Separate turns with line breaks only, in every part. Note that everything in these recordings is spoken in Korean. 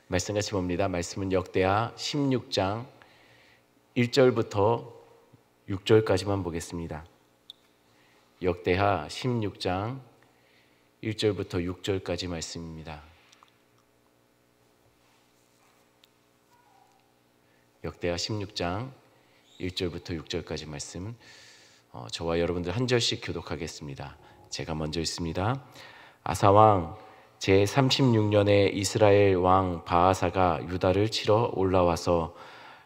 말씀 같이 봅니다. 말씀은 역대하 16장 1절부터 6절까지만 보겠습니다. 역대하 16장 1절부터 6절까지 말씀입니다. 역대하 16장 1절부터 6절까지 말씀, 저와 여러분들 한 절씩 교독하겠습니다. 제가 먼저 읽습니다. 아사왕 제36년에 이스라엘 왕 바아사가 유다를 치러 올라와서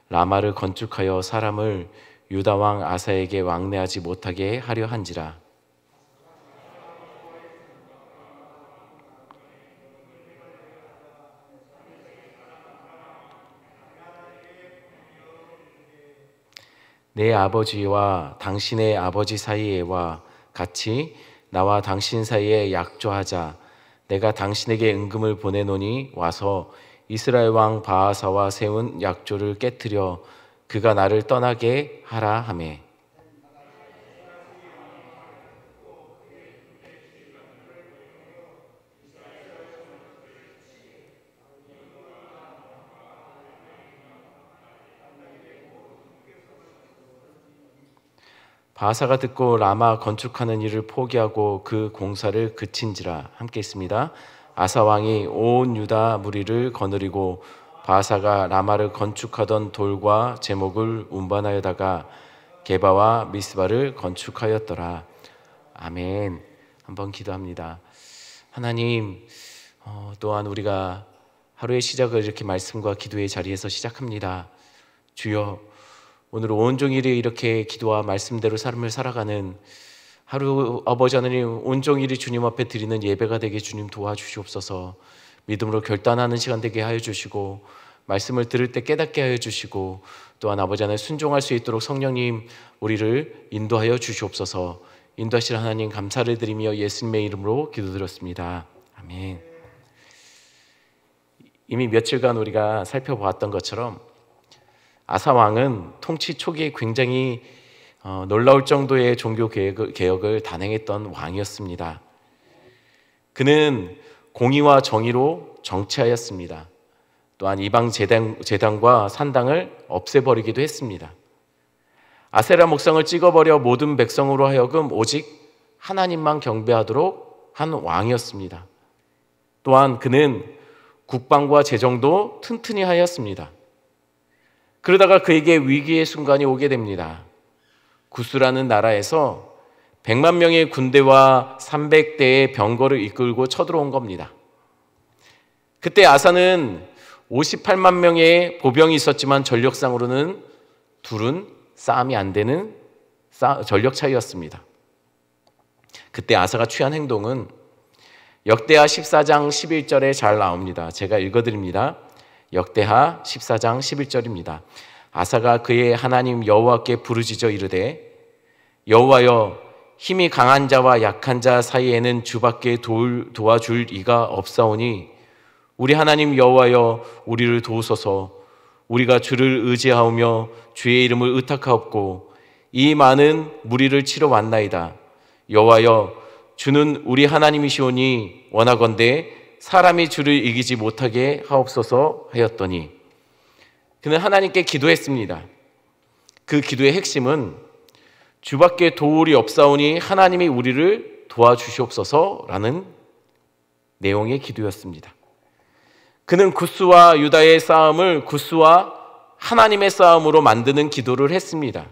라마를 건축하여 사람을 유다 왕 아사에게 왕래하지 못하게 하려 한지라. 내 아버지와 당신의 아버지 사이에와 같이 나와 당신 사이에 약조하자. 내가 당신에게 임금을 보내노니 와서 이스라엘 왕 바아사와 세운 약조를 깨뜨려 그가 나를 떠나게 하라 하매. 바아사가 듣고 라마 건축하는 일을 포기하고 그 공사를 그친지라. 함께 있습니다. 아사 왕이 온 유다 무리를 거느리고 바아사가 라마를 건축하던 돌과 제목을 운반하여다가 게바와 미스바를 건축하였더라. 아멘. 한번 기도합니다. 하나님, 또한 우리가 하루의 시작을 이렇게 말씀과 기도의 자리에서 시작합니다. 주여, 오늘 온종일 이렇게 기도와 말씀대로 삶을 살아가는 하루 아버지 하나님 온종일이 주님 앞에 드리는 예배가 되게 주님 도와주시옵소서. 믿음으로 결단하는 시간 되게 하여 주시고 말씀을 들을 때 깨닫게 하여 주시고 또한 아버지 하나님 순종할 수 있도록 성령님 우리를 인도하여 주시옵소서. 인도하실 하나님 감사를 드리며 예수님의 이름으로 기도드렸습니다. 아멘. 이미 며칠간 우리가 살펴보았던 것처럼 아사 왕은 통치 초기에 굉장히 놀라울 정도의 종교 개혁을 단행했던 왕이었습니다. 그는 공의와 정의로 정치하였습니다. 또한 이방 제단과 산당을 없애버리기도 했습니다. 아세라 목상을 찍어버려 모든 백성으로 하여금 오직 하나님만 경배하도록 한 왕이었습니다. 또한 그는 국방과 재정도 튼튼히 하였습니다. 그러다가 그에게 위기의 순간이 오게 됩니다. 구스라는 나라에서 100만 명의 군대와 300대의 병거를 이끌고 쳐들어온 겁니다. 그때 아사는 58만 명의 보병이 있었지만 전력상으로는 둘은 싸움이 안 되는 전력 차이였습니다. 그때 아사가 취한 행동은 역대하 14장 11절에 잘 나옵니다. 제가 읽어드립니다. 역대하 14장 11절입니다. 아사가 그의 하나님 여호와께 부르짖어 이르되 여호와여, 힘이 강한 자와 약한 자 사이에는 주밖에 도와줄 이가 없사오니 우리 하나님 여호와여, 우리를 도우소서. 우리가 주를 의지하오며 주의 이름을 의탁하옵고 이 많은 무리를 치러 왔나이다. 여호와여, 주는 우리 하나님이시오니 원하건대 사람이 주를 이기지 못하게 하옵소서 하였더니, 그는 하나님께 기도했습니다. 그 기도의 핵심은 주밖에 도울이 없사오니 하나님이 우리를 도와주시옵소서라는 내용의 기도였습니다. 그는 구스와 유다의 싸움을 구스와 하나님의 싸움으로 만드는 기도를 했습니다.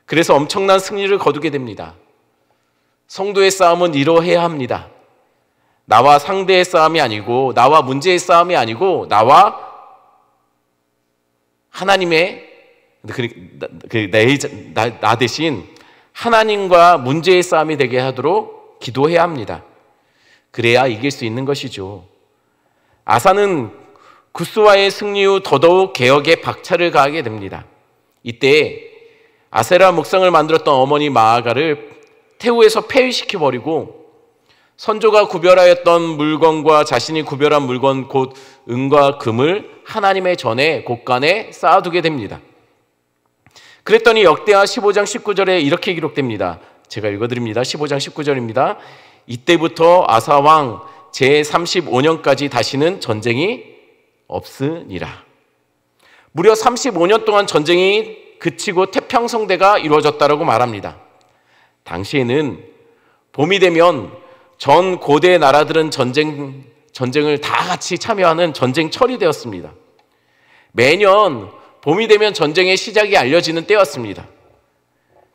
그래서 엄청난 승리를 거두게 됩니다. 성도의 싸움은 이러해야 합니다. 나와 상대의 싸움이 아니고, 나와 문제의 싸움이 아니고, 나와 하나님의, 나 대신 하나님과 문제의 싸움이 되게 하도록 기도해야 합니다. 그래야 이길 수 있는 것이죠. 아사는 구스와의 승리 후 더더욱 개혁에 박차를 가하게 됩니다. 이때 아세라 목상을 만들었던 어머니 마아가를 태우에서 폐위시켜버리고 선조가 구별하였던 물건과 자신이 구별한 물건 곧 은과 금을 하나님의 전에 곳간에 쌓아두게 됩니다. 그랬더니 역대하 15장 19절에 이렇게 기록됩니다. 제가 읽어드립니다. 15장 19절입니다. 이때부터 아사왕 제35년까지 다시는 전쟁이 없으니라. 무려 35년 동안 전쟁이 그치고 태평성대가 이루어졌다라고 말합니다. 당시에는 봄이 되면 전 고대 나라들은 전쟁을 다 같이 참여하는 전쟁철이 되었습니다. 매년 봄이 되면 전쟁의 시작이 알려지는 때였습니다.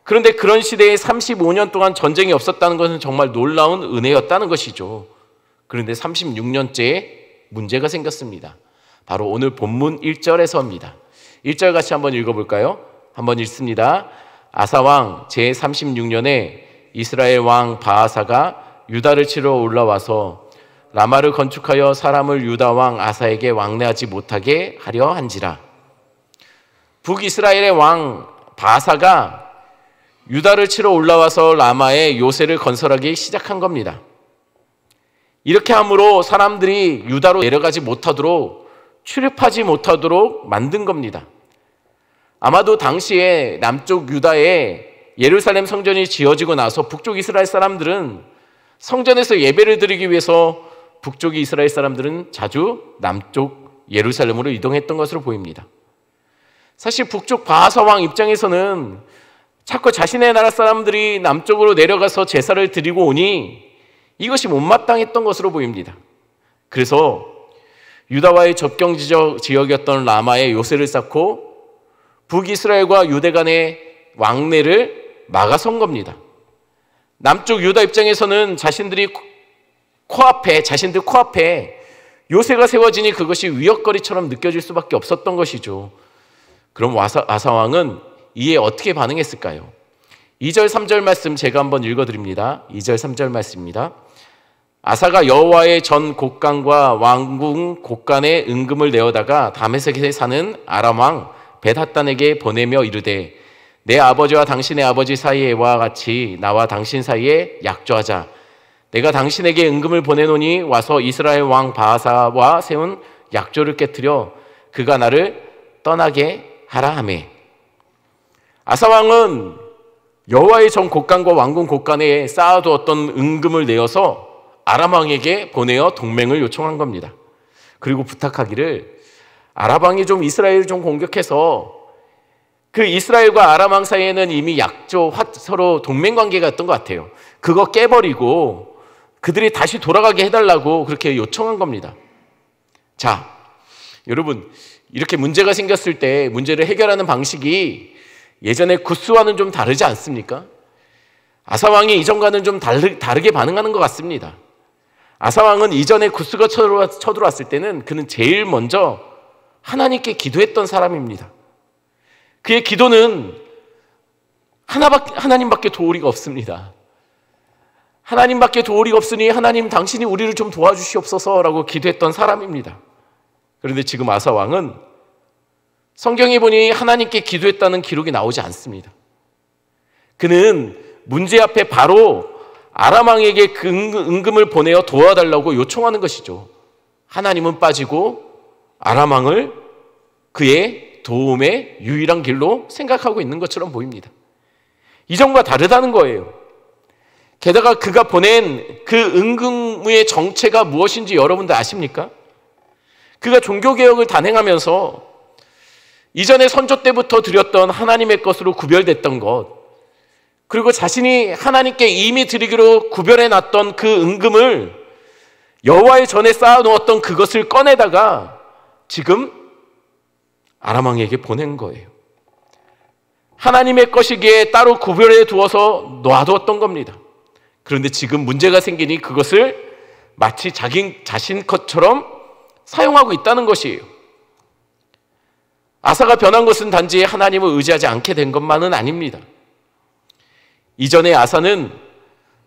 그런데 그런 시대에 35년 동안 전쟁이 없었다는 것은 정말 놀라운 은혜였다는 것이죠. 그런데 36년째에 문제가 생겼습니다. 바로 오늘 본문 1절에서입니다. 1절 같이 한번 읽어볼까요? 한번 읽습니다. 아사왕 제36년에 이스라엘 왕 바하사가 유다를 치러 올라와서 라마를 건축하여 사람을 유다 왕 아사에게 왕래하지 못하게 하려 한지라. 북이스라엘의 왕 바하사가 유다를 치러 올라와서 라마에 요새를 건설하기 시작한 겁니다. 이렇게 함으로 사람들이 유다로 내려가지 못하도록, 출입하지 못하도록 만든 겁니다. 아마도 당시에 남쪽 유다에 예루살렘 성전이 지어지고 나서 북쪽 이스라엘 사람들은 성전에서 예배를 드리기 위해서 북쪽 이스라엘 사람들은 자주 남쪽 예루살렘으로 이동했던 것으로 보입니다. 사실 북쪽 바하사 왕 입장에서는 자꾸 자신의 나라 사람들이 남쪽으로 내려가서 제사를 드리고 오니 이것이 못마땅했던 것으로 보입니다. 그래서 유다와의 접경 지역이었던 라마에 요새를 쌓고 북이스라엘과 유대 간의 왕래를 막아선 겁니다. 남쪽 유다 입장에서는 자신들 코앞에 요새가 세워지니 그것이 위협거리처럼 느껴질 수밖에 없었던 것이죠. 그럼 아사왕은 이에 어떻게 반응했을까요? 2절 3절 말씀 제가 한번 읽어드립니다. 2절 3절 말씀입니다. 아사가 여호와의 전 곡간과 왕궁 곡간에 은금을 내어다가 다메섹에 사는 아람 왕 벳핫단에게 보내며 이르되 내 아버지와 당신의 아버지 사이에와 같이 나와 당신 사이에 약조하자. 내가 당신에게 은금을 보내노니 와서 이스라엘 왕 바하사와 세운 약조를 깨뜨려 그가 나를 떠나게 하라 하매. 아사 왕은 여호와의 전 곡간과 왕궁 곡간에 쌓아두었던 은금을 내어서 아람 왕에게 보내어 동맹을 요청한 겁니다. 그리고 부탁하기를 아람 왕이 좀 이스라엘을 좀 공격해서 그 이스라엘과 아람 왕 사이에는 이미 서로 동맹 관계가 있던 것 같아요. 그거 깨버리고 그들이 다시 돌아가게 해달라고 그렇게 요청한 겁니다. 자, 여러분, 이렇게 문제가 생겼을 때 문제를 해결하는 방식이 예전에 구스와는 좀 다르지 않습니까? 아사 왕이 이전과는 좀 다르게 반응하는 것 같습니다. 아사 왕은 이전에 구스가 쳐들어왔을 때는 그는 제일 먼저 하나님께 기도했던 사람입니다. 그의 기도는 하나님밖에 도우리가 없습니다. 하나님밖에 도우리가 없으니 하나님 당신이 우리를 좀 도와주시옵소서라고 기도했던 사람입니다. 그런데 지금 아사 왕은 성경에 보니 하나님께 기도했다는 기록이 나오지 않습니다. 그는 문제 앞에 바로 아람 왕에게 그 은금을 보내어 도와달라고 요청하는 것이죠. 하나님은 빠지고 아람 왕을 그의 도움의 유일한 길로 생각하고 있는 것처럼 보입니다. 이전과 다르다는 거예요. 게다가 그가 보낸 그 은금의 정체가 무엇인지 여러분들 아십니까? 그가 종교개혁을 단행하면서 이전에 선조 때부터 드렸던 하나님의 것으로 구별됐던 것, 그리고 자신이 하나님께 이미 드리기로 구별해놨던 그 은금을 여호와의 전에 쌓아놓았던 그것을 꺼내다가 지금 아람 왕에게 보낸 거예요. 하나님의 것이기에 따로 구별해 두어서 놔두었던 겁니다. 그런데 지금 문제가 생기니 그것을 마치 자신 것처럼 사용하고 있다는 것이에요. 아사가 변한 것은 단지 하나님을 의지하지 않게 된 것만은 아닙니다. 이전에 아사는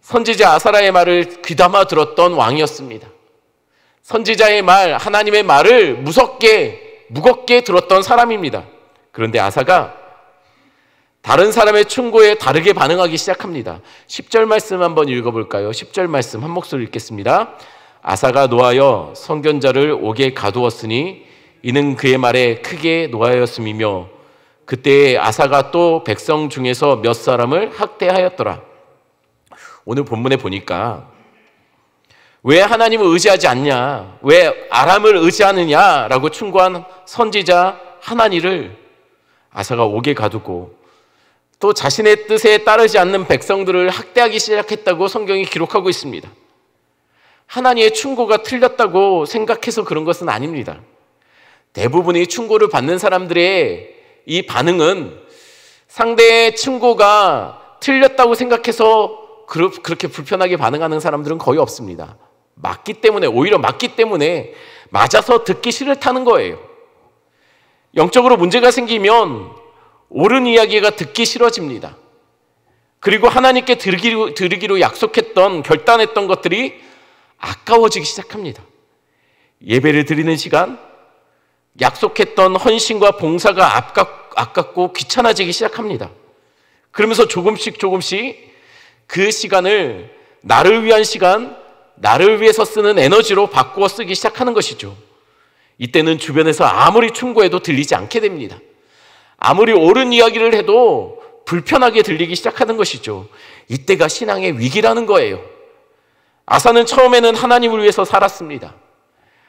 선지자 아사라의 말을 귀담아 들었던 왕이었습니다. 선지자의 말, 하나님의 말을 무겁게 들었던 사람입니다. 그런데 아사가 다른 사람의 충고에 다르게 반응하기 시작합니다. 10절 말씀 한번 읽어볼까요? 10절 말씀 한 목소리 읽겠습니다. 아사가 노하여 선견자를 옥에 가두었으니 이는 그의 말에 크게 노하였음이며 그때 아사가 또 백성 중에서 몇 사람을 학대하였더라. 오늘 본문에 보니까 왜 하나님을 의지하지 않냐? 왜 아람을 의지하느냐라고 충고한 선지자 하나니를 아사가 옥에 가두고 또 자신의 뜻에 따르지 않는 백성들을 학대하기 시작했다고 성경이 기록하고 있습니다. 하나님의 충고가 틀렸다고 생각해서 그런 것은 아닙니다. 대부분의 충고를 받는 사람들의 이 반응은 상대의 충고가 틀렸다고 생각해서 그렇게 불편하게 반응하는 사람들은 거의 없습니다. 맞기 때문에, 오히려 맞기 때문에 맞아서 듣기 싫다는 거예요. 영적으로 문제가 생기면 옳은 이야기가 듣기 싫어집니다. 그리고 하나님께 드리기로 약속했던, 결단했던 것들이 아까워지기 시작합니다. 예배를 드리는 시간, 약속했던 헌신과 봉사가 아깝고 귀찮아지기 시작합니다. 그러면서 조금씩 그 시간을 나를 위한 시간, 나를 위해서 쓰는 에너지로 바꾸어 쓰기 시작하는 것이죠. 이때는 주변에서 아무리 충고해도 들리지 않게 됩니다. 아무리 옳은 이야기를 해도 불편하게 들리기 시작하는 것이죠. 이때가 신앙의 위기라는 거예요. 아사는 처음에는 하나님을 위해서 살았습니다.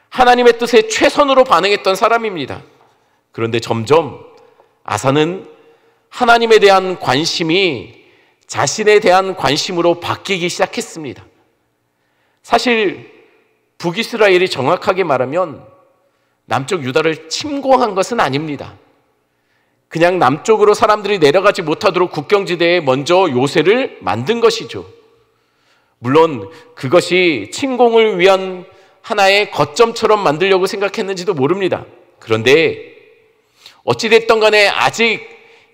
하나님의 뜻에 최선으로 반응했던 사람입니다. 그런데 점점 아사는 하나님에 대한 관심이 자신에 대한 관심으로 바뀌기 시작했습니다. 사실 북이스라엘이 정확하게 말하면 남쪽 유다를 침공한 것은 아닙니다. 그냥 남쪽으로 사람들이 내려가지 못하도록 국경지대에 먼저 요새를 만든 것이죠. 물론 그것이 침공을 위한 하나의 거점처럼 만들려고 생각했는지도 모릅니다. 그런데 어찌됐든 간에 아직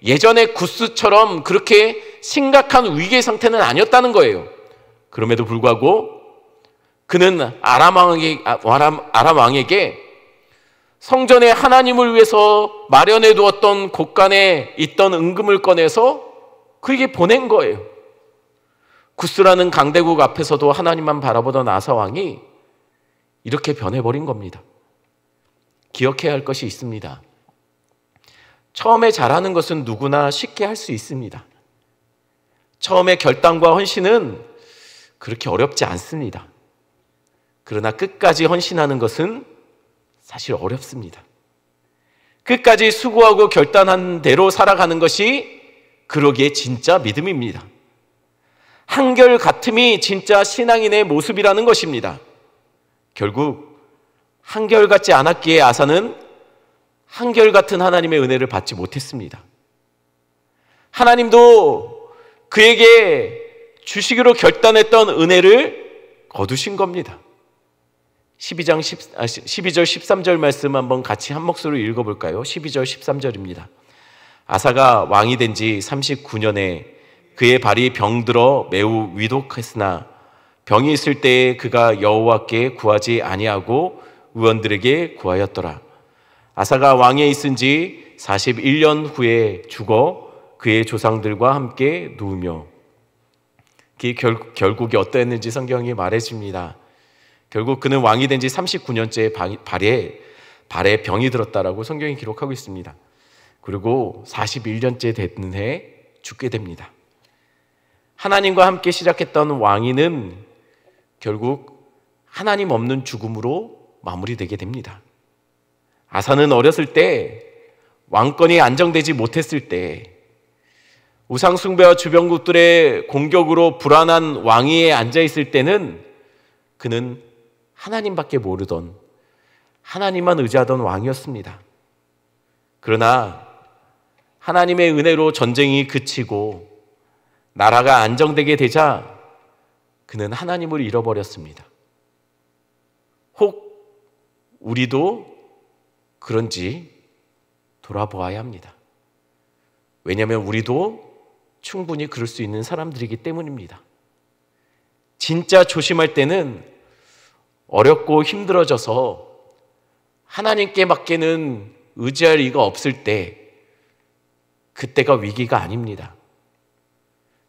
예전의 구스처럼 그렇게 심각한 위기의 상태는 아니었다는 거예요. 그럼에도 불구하고 그는 아람 왕에게 성전에 하나님을 위해서 마련해 두었던 곳간에 있던 은금을 꺼내서 그에게 보낸 거예요. 구스라는 강대국 앞에서도 하나님만 바라보던 아사 왕이 이렇게 변해버린 겁니다. 기억해야 할 것이 있습니다. 처음에 잘하는 것은 누구나 쉽게 할 수 있습니다. 처음에 결단과 헌신은 그렇게 어렵지 않습니다. 그러나 끝까지 헌신하는 것은 사실 어렵습니다. 끝까지 수고하고 결단한 대로 살아가는 것이 그러기에 진짜 믿음입니다. 한결같음이 진짜 신앙인의 모습이라는 것입니다. 결국 한결같지 않았기에 아사는 한결같은 하나님의 은혜를 받지 못했습니다. 하나님도 그에게 주시기로 결단했던 은혜를 거두신 겁니다. 12절 13절 말씀 한번 같이 한 목소리로 읽어볼까요? 12절 13절입니다. 아사가 왕이 된 지 39년에 그의 발이 병들어 매우 위독했으나 병이 있을 때에 그가 여호와께 구하지 아니하고 의원들에게 구하였더라. 아사가 왕에 있은 지 41년 후에 죽어 그의 조상들과 함께 누우며, 결국이 어떠했는지 성경이 말해줍니다. 결국 그는 왕이 된 지 39년째 발에 병이 들었다라고 성경이 기록하고 있습니다. 그리고 41년째 되는 해에 죽게 됩니다. 하나님과 함께 시작했던 왕위는 결국 하나님 없는 죽음으로 마무리되게 됩니다. 아사는 어렸을 때 왕권이 안정되지 못했을 때 우상숭배와 주변국들의 공격으로 불안한 왕위에 앉아있을 때는 그는 하나님밖에 모르던, 하나님만 의지하던 왕이었습니다. 그러나 하나님의 은혜로 전쟁이 그치고 나라가 안정되게 되자 그는 하나님을 잃어버렸습니다. 혹 우리도 그런지 돌아보아야 합니다. 왜냐하면 우리도 충분히 그럴 수 있는 사람들이기 때문입니다. 진짜 조심할 때는 어렵고 힘들어져서 하나님께 밖에는 의지할 이가 없을 때, 그때가 위기가 아닙니다.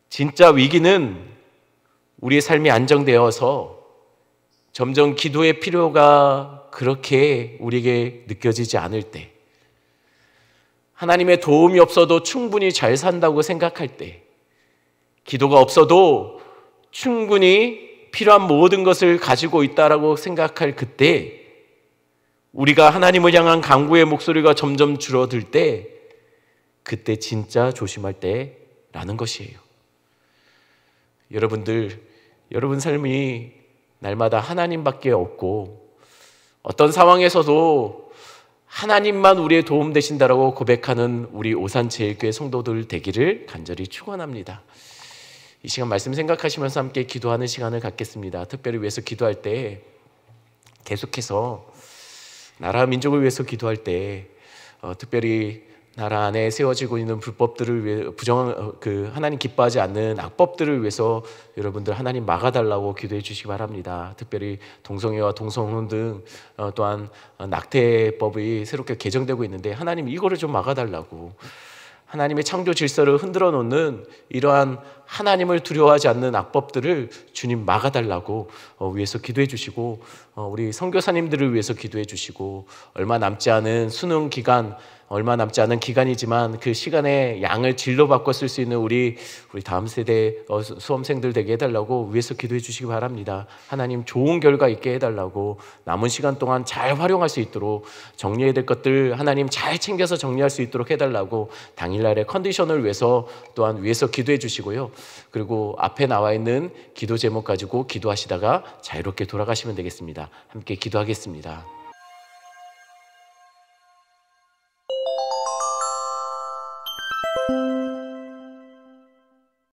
진짜 위기는 우리의 삶이 안정되어서 점점 기도의 필요가 그렇게 우리에게 느껴지지 않을 때, 하나님의 도움이 없어도 충분히 잘 산다고 생각할 때, 기도가 없어도 충분히 필요한 모든 것을 가지고 있다라고 생각할 그때, 우리가 하나님을 향한 간구의 목소리가 점점 줄어들 때, 그때 진짜 조심할 때라는 것이에요. 여러분 삶이 날마다 하나님밖에 없고 어떤 상황에서도 하나님만 우리의 도움 되신다라고 고백하는 우리 오산제일교회 성도들 되기를 간절히 축원합니다. 이 시간 말씀 생각하시면서 함께 기도하는 시간을 갖겠습니다. 특별히 위해서 기도할 때, 계속해서 나라 민족을 위해서 기도할 때, 특별히 나라 안에 세워지고 있는 불법들을 위해 하나님 기뻐하지 않는 악법들을 위해서 여러분들 하나님 막아달라고 기도해 주시기 바랍니다. 특별히 동성애와 동성혼 등 또한 낙태법이 새롭게 개정되고 있는데 하나님 이거를 좀 막아달라고, 하나님의 창조 질서를 흔들어 놓는 이러한 하나님을 두려워하지 않는 악법들을 주님 막아달라고 위해서 기도해 주시고, 우리 선교사님들을 위해서 기도해 주시고, 얼마 남지 않은 수능 기간, 얼마 남지 않은 기간이지만 그 시간에 양을 질로 바꿔 쓸 수 있는 우리 다음 세대 수험생들 되게 해달라고 위해서 기도해 주시기 바랍니다. 하나님 좋은 결과 있게 해달라고, 남은 시간 동안 잘 활용할 수 있도록, 정리해야 될 것들 하나님 잘 챙겨서 정리할 수 있도록 해달라고 당일날의 컨디션을 위해서 또한 위해서 기도해 주시고요. 그리고 앞에 나와 있는 기도 제목 가지고 기도하시다가 자유롭게 돌아가시면 되겠습니다. 함께 기도하겠습니다.